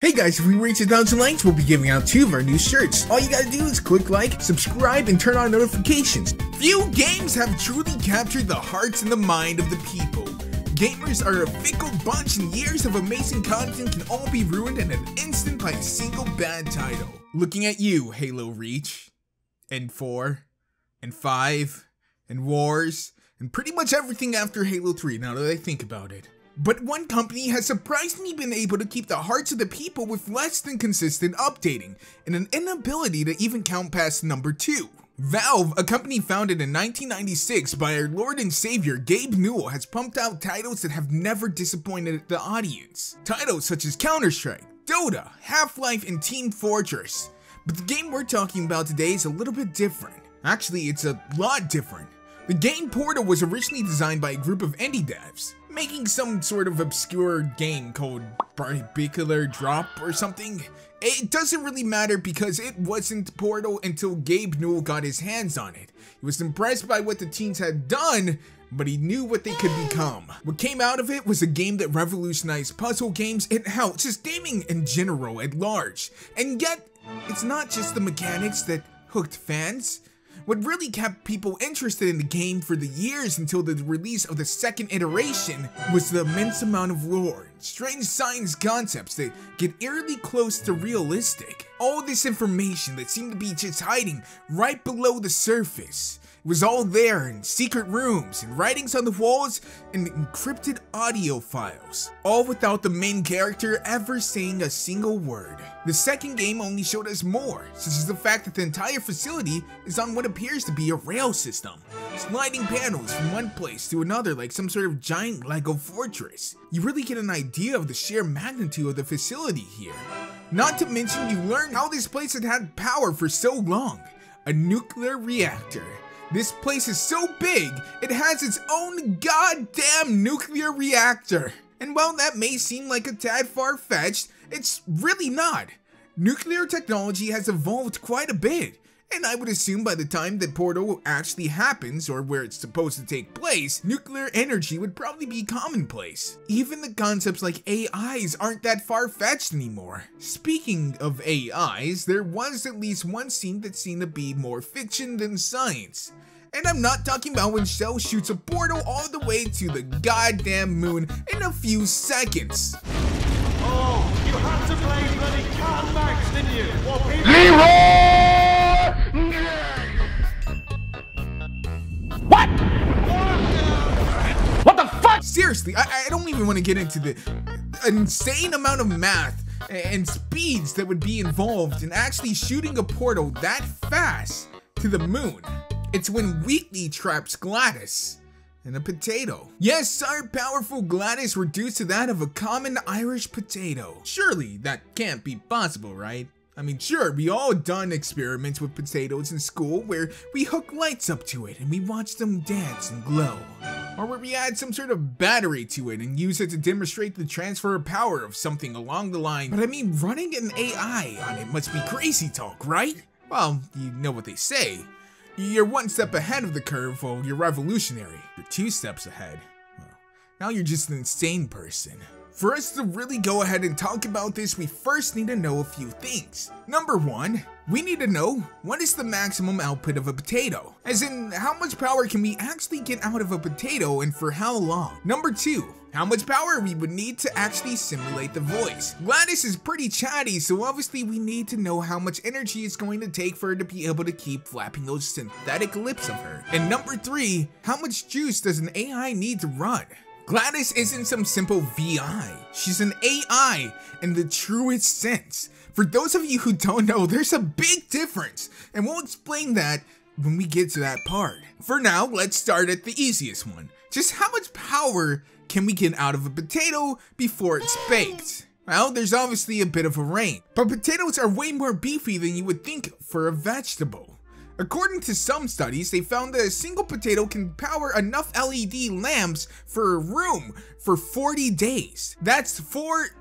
Hey guys, if we reach 1,000 likes, we'll be giving out 2 of our new shirts. All you gotta do is click like, subscribe, and turn on notifications. Few games have truly captured the hearts and the mind of the people. Gamers are a fickle bunch, and years of amazing content can all be ruined in an instant by a single bad title. Looking at you, Halo Reach, and 4, and 5, and Wars, and pretty much everything after Halo 3 now that I think about it. But one company has surprisingly been able to keep the hearts of the people with less than consistent updating, and an inability to even count past number 2. Valve, a company founded in 1996 by our Lord and Savior Gabe Newell, has pumped out titles that have never disappointed the audience. Titles such as Counter-Strike, Dota, Half-Life, and Team Fortress. But the game we're talking about today is a little bit different. Actually, it's a lot different. The game Portal was originally designed by a group of indie devs, making some sort of obscure game called Particular Drop or something. It doesn't really matter because it wasn't Portal until Gabe Newell got his hands on it. He was impressed by what the teens had done, but he knew what they could become. What came out of it was a game that revolutionized puzzle games and hell, just gaming in general at large. And yet, it's not just the mechanics that hooked fans. What really kept people interested in the game for the years until the release of the second iteration was the immense amount of lore, strange science concepts that get eerily close to realistic. All this information that seemed to be just hiding right below the surface. It was all there in secret rooms and writings on the walls and encrypted audio files, all without the main character ever saying a single word. The second game only showed us more, such as the fact that the entire facility is on what appears to be a rail system, sliding panels from one place to another like some sort of giant Lego fortress. You really get an idea of the sheer magnitude of the facility here. Not to mention you learn how this place had power for so long, a nuclear reactor. This place is so big, it has its own goddamn nuclear reactor. And while that may seem like a tad far-fetched, it's really not. Nuclear technology has evolved quite a bit, and I would assume by the time that Portal actually happens, or where it's supposed to take place, nuclear energy would probably be commonplace. Even the concepts like AIs aren't that far-fetched anymore. Speaking of AIs, there was at least one scene that seemed to be more fiction than science. And I'm not talking about when Shell shoots a portal all the way to the goddamn moon in a few seconds. Oh, you had to play bloody Cat Max, didn't you? What? What the fuck? Seriously, I don't even want to get into the insane amount of math and speeds that would be involved in actually shooting a portal that fast to the moon. It's when Weykna traps GLaDOS in a potato. Yes, our powerful GLaDOS reduced to that of a common Irish potato. Surely that can't be possible, right? I mean, sure, we all done experiments with potatoes in school where we hook lights up to it and we watch them dance and glow. Or where we add some sort of battery to it and use it to demonstrate the transfer of power of something along the line. But I mean, running an AI on it must be crazy talk, right? Well, you know what they say. You're one step ahead of the curve, well, you're revolutionary. You're 2 steps ahead. Well, now you're just an insane person. For us to really go ahead and talk about this, we first need to know a few things. Number 1, we need to know what is the maximum output of a potato? As in, how much power can we actually get out of a potato and for how long? Number 2, how much power we would need to actually simulate the voice. GLaDOS is pretty chatty, so obviously we need to know how much energy it's going to take for her to be able to keep flapping those synthetic lips of her. And number 3, how much juice does an AI need to run? GLaDOS isn't some simple VI. She's an AI in the truest sense. For those of you who don't know, there's a big difference, and we'll explain that when we get to that part. For now, let's start at the easiest one. Just how much power can we get out of a potato before it's baked? Well, there's obviously a bit of a range, but potatoes are way more beefy than you would think for a vegetable. According to some studies, they found that a single potato can power enough LED lamps for a room for 40 days. That's 40.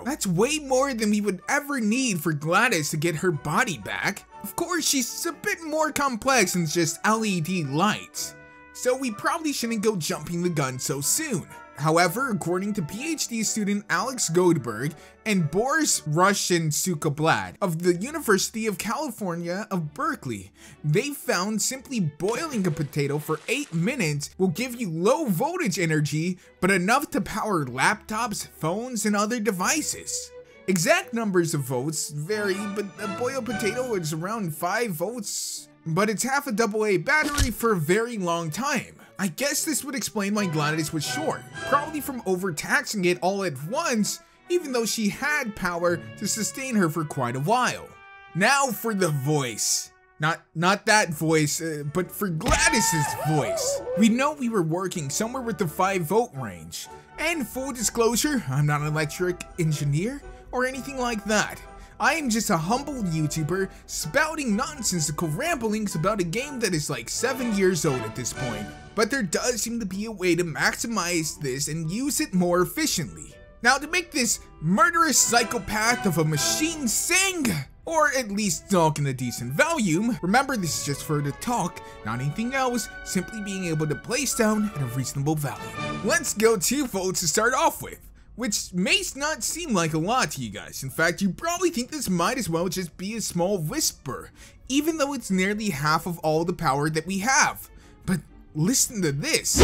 That's way more than we would ever need for GLaDOS to get her body back. Of course, she's a bit more complex than just LED lights, so we probably shouldn't go jumping the gun so soon. However, according to PhD student Alex Goldberg and Boris Rushensukablad of the University of California of Berkeley, they found simply boiling a potato for 8 minutes will give you low voltage energy, but enough to power laptops, phones, and other devices. Exact numbers of volts vary, but a boiled potato is around 5 volts, but it's half a AA battery for a very long time. I guess this would explain why GLaDOS was short, probably from overtaxing it all at once, even though she had power to sustain her for quite a while. Now for the voice. Not that voice, but for GLaDOS's voice. We know we were working somewhere with the 5-volt range. And full disclosure, I'm not an electric engineer or anything like that. I am just a humble YouTuber spouting nonsensical ramblings about a game that is like 7 years old at this point. But there does seem to be a way to maximize this and use it more efficiently. Now, to make this murderous psychopath of a machine sing, or at least talk in a decent volume, remember this is just for the talk, not anything else, simply being able to play sound at a reasonable value. Let's go 2 volts to start off with, which may not seem like a lot to you guys. In fact, you probably think this might as well just be a small whisper, even though it's nearly half of all the power that we have. But listen to this.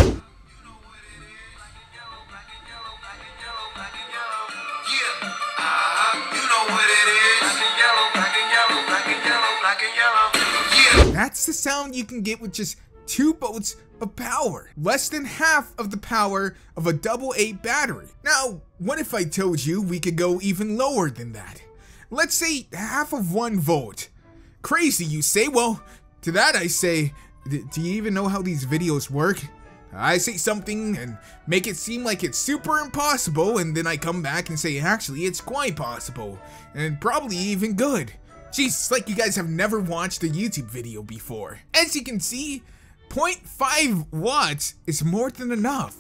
That's the sound you can get with just 2 volts of power. Less than half of the power of a AA battery. Now, what if I told you we could go even lower than that? Let's say half of 1 volt. Crazy, you say? Well, to that I say, do you even know how these videos work? I say something and make it seem like it's super impossible, and then I come back and say actually it's quite possible, and probably even good. Jeez, it's like you guys have never watched a YouTube video before. As you can see, 0.5 watts is more than enough.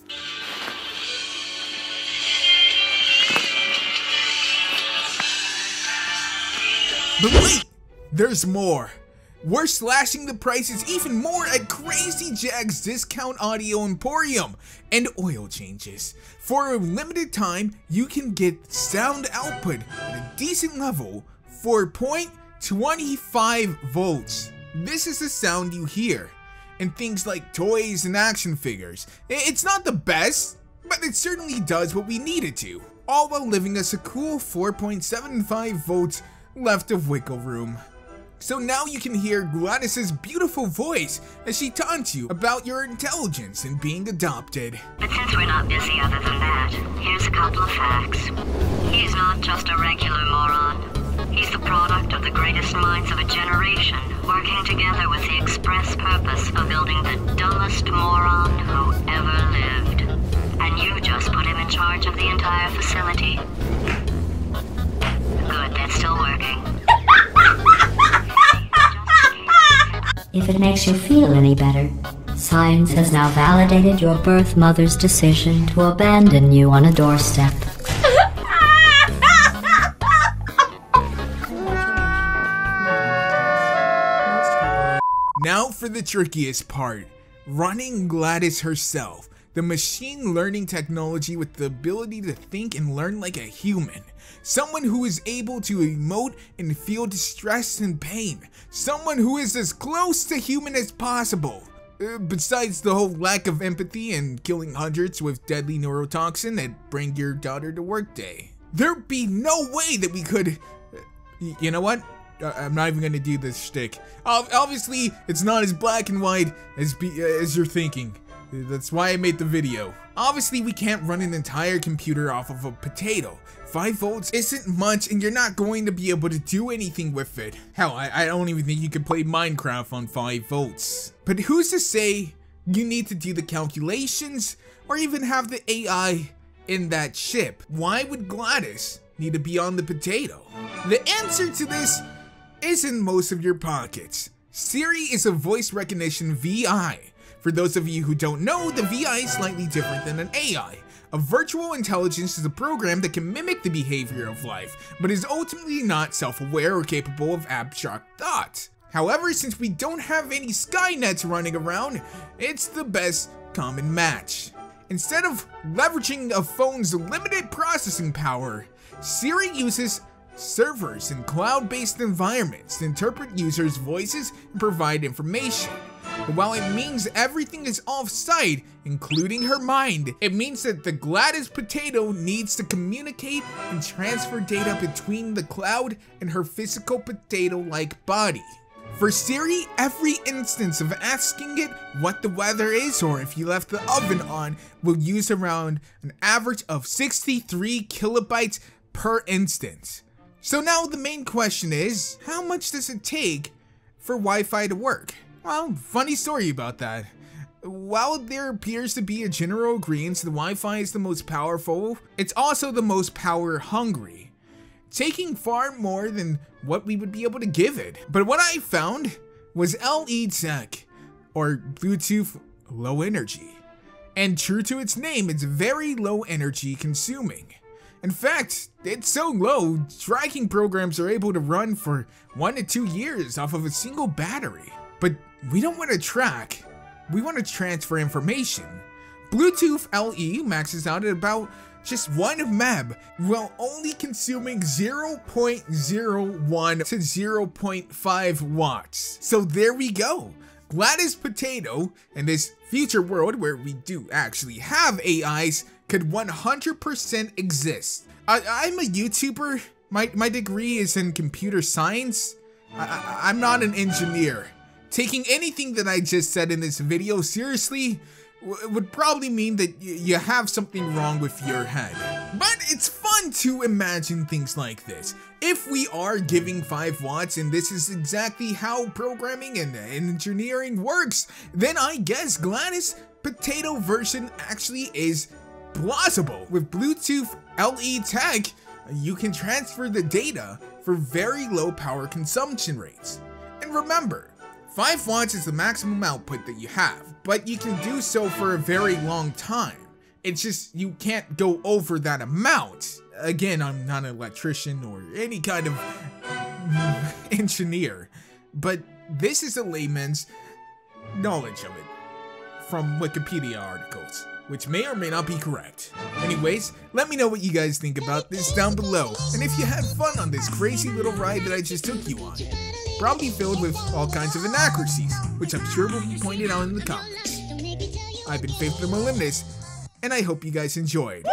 But wait, there's more. We're slashing the prices even more at Crazy Jack's Discount Audio Emporium and oil changes. For a limited time, you can get sound output at a decent level for 0.25 volts. This is the sound you hear in things like toys and action figures. It's not the best, but it certainly does what we need it to, all while leaving us a cool 4.75 volts left of wiggle room. So now you can hear GLaDOS's beautiful voice as she taunts you about your intelligence and being adopted. But since we're not busy other than that, here's a couple of facts. He's not just a regular moron. He's the product of the greatest minds of a generation, working together with the express purpose of building the dumbest moron who ever lived. And you just put him in charge of the entire facility. Good, that's still working. If it makes you feel any better, science has now validated your birth mother's decision to abandon you on a doorstep. Now for the trickiest part, running GLaDOS herself, the machine learning technology with the ability to think and learn like a human. Someone who is able to emote and feel distress and pain. Someone who is as close to human as possible. Besides the whole lack of empathy and killing hundreds with deadly neurotoxin that bring your daughter to work day. There'd be no way that we could... You know what? I'm not even gonna do this shtick. Obviously, it's not as black and white as you're thinking. That's why I made the video. Obviously, we can't run an entire computer off of a potato. 5 volts isn't much, and you're not going to be able to do anything with it. Hell, I don't even think you can play Minecraft on 5 volts. But who's to say you need to do the calculations, or even have the AI in that chip? Why would GLaDOS need to be on the potato? The answer to this is in most of your pockets. Siri is a voice recognition VI. For those of you who don't know, the VI is slightly different than an AI. A virtual intelligence is a program that can mimic the behavior of life, but is ultimately not self-aware or capable of abstract thought. However, since we don't have any Skynets running around, it's the best common match. Instead of leveraging a phone's limited processing power, Siri uses servers in cloud-based environments to interpret users' voices and provide information. But while it means everything is off-site, including her mind, it means that the GLaDOS potato needs to communicate and transfer data between the cloud and her physical potato-like body. For Siri, every instance of asking it what the weather is or if you left the oven on will use around an average of 63 kilobytes per instance. So now the main question is, how much does it take for Wi-Fi to work? Well, funny story about that. While there appears to be a general agreement that Wi-Fi is the most powerful, it's also the most power hungry, taking far more than what we would be able to give it. But what I found was LE Tech, or Bluetooth Low Energy. And true to its name, it's very low energy consuming. In fact, it's so low, tracking programs are able to run for 1 to 2 years off of a single battery. But we don't want to track, we want to transfer information. Bluetooth LE maxes out at about just 1 MB, while only consuming 0.01 to 0.5 watts. So there we go. GLaDOS Potato, in this future world where we do actually have AIs, could 100% exist. I'm a YouTuber. My degree is in computer science. I'm not an engineer. Taking anything that I just said in this video seriously would probably mean that you have something wrong with your head. But it's fun to imagine things like this. If we are giving 5 watts and this is exactly how programming and engineering works, then I guess GLaDOS Potato version actually is plausible. With Bluetooth LE Tech, you can transfer the data for very low power consumption rates. And remember, 5 watts is the maximum output that you have, but you can do so for a very long time. It's just you can't go over that amount. Again, I'm not an electrician or any kind of engineer, but this is a layman's knowledge of it from Wikipedia articles, which may or may not be correct. Anyways, let me know what you guys think about this down below, and if you had fun on this crazy little ride that I just took you on. Probably filled with all kinds of inaccuracies, which I'm sure will be pointed out in the comments. I've been Faithful Limnus, and I hope you guys enjoyed.